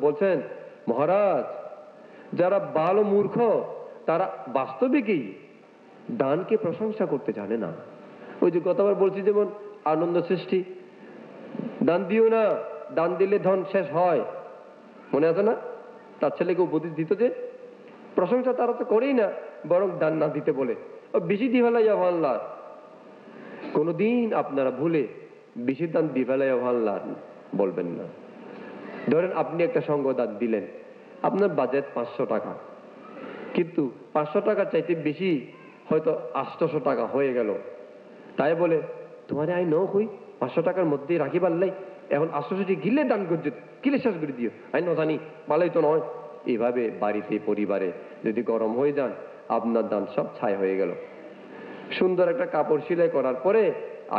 বলছেন, মহারাজ, যারা ভালো মূর্খ তারা বাস্তবিকই দানকে প্রশংসা করতে জানে না। ওই যে গতবার বলছি, যেমন আনন্দ সৃষ্টি, দান দিও না, দান দিলে ধন শেষ হয়, মনে আছে না? তার ছেলেকে উপদেশ দিত যে প্রশংসা তারা তো করেই না, বরং দান না দিতে বলে, বেশি দিয়ে ফেলাইয়া ভাল্লার। কোনদিন আপনারা ভুলে বেশি দান দিয়ে ফেলাইয়া ভাল্লার বলবেন না। ধরেন আপনি একটা সঙ্গ দান দিলেন, আপনার বাজেট 500 টাকা, কিন্তু 500 টাকা চাইতে বেশি হয়তো 800 টাকা হয়ে গেল। তাই বলে তোমারে আই ন কই 500 টাকার মধ্যে রাখি পারলাই, এখন 800 গিলে দান করছো, কিলে শেষ করে দিও, আই ন জানি ভালোই তো নয়। এভাবে বাড়িতে পরিবারে যদি গরম হয়ে যান, আপনার দান সব ছাই হয়ে গেল। সুন্দর একটা কাপড় সেলাই করার পরে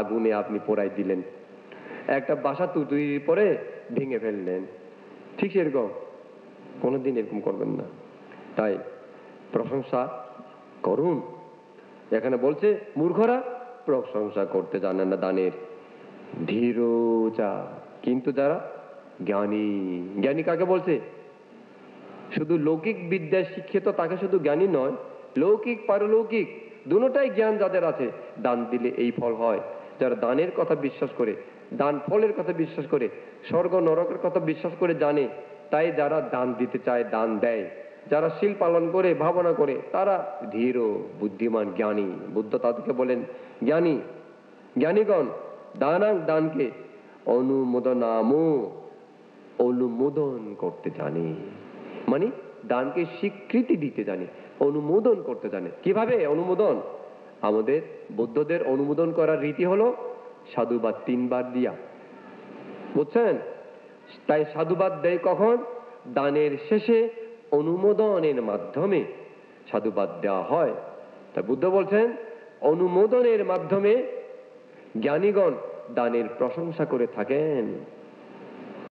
আগুনে আপনি পোড়াই দিলেন, একটা বাসা তৈরির পরে ভেঙে ফেললেন। ঠিক সেরকম কোনোদিন এরকম করবেন না। তাই প্রশংসা করুন। এখানে বলছে মূর্খরা প্রশংসা করতে জানে না দানের, ধীরচা, কিন্তু যারা জ্ঞানী। জ্ঞানী কাকে বলছে? শুধু লৌকিক বিদ্যায় শিক্ষিত তাকে শুধু জ্ঞানী নয়, লৌকিক পারলৌকিক দুটোটাই জ্ঞান যাদের আছে। দান দিলে এই ফল হয়, যারা দানের কথা বিশ্বাস করে, দান ফলের কথা বিশ্বাস করে, স্বর্গ নরকের কথা বিশ্বাস করে জানে, তাই যারা দান দিতে চায় দান দেয়। যারা শীল পালন করে ভাবনা করে তারা ধীর, বুদ্ধিমান, জ্ঞানী। বুদ্ধ তাদেরকে বলেন জ্ঞানী। জ্ঞানীগণ দানাং, দানকে অনুমোদনামো, অনুমোদন করতে জানে, মানে দানকে স্বীকৃতি দিতে জানে, অনুমোদন করতে জানে। কিভাবে অনুমোদন? আমাদের বুদ্ধদের অনুমোদন করার রীতি হলো সাধুবাদ 3 বার দিয়া, বুঝছেন? তাই সাধুবাদ দেয় কখন? দানের শেষে অনুমোদনের মাধ্যমে সাধুবাদ দেওয়া হয়। তাই বুদ্ধ বলছেন অনুমোদনের মাধ্যমে জ্ঞানীগণ দানের প্রশংসা করে থাকেন।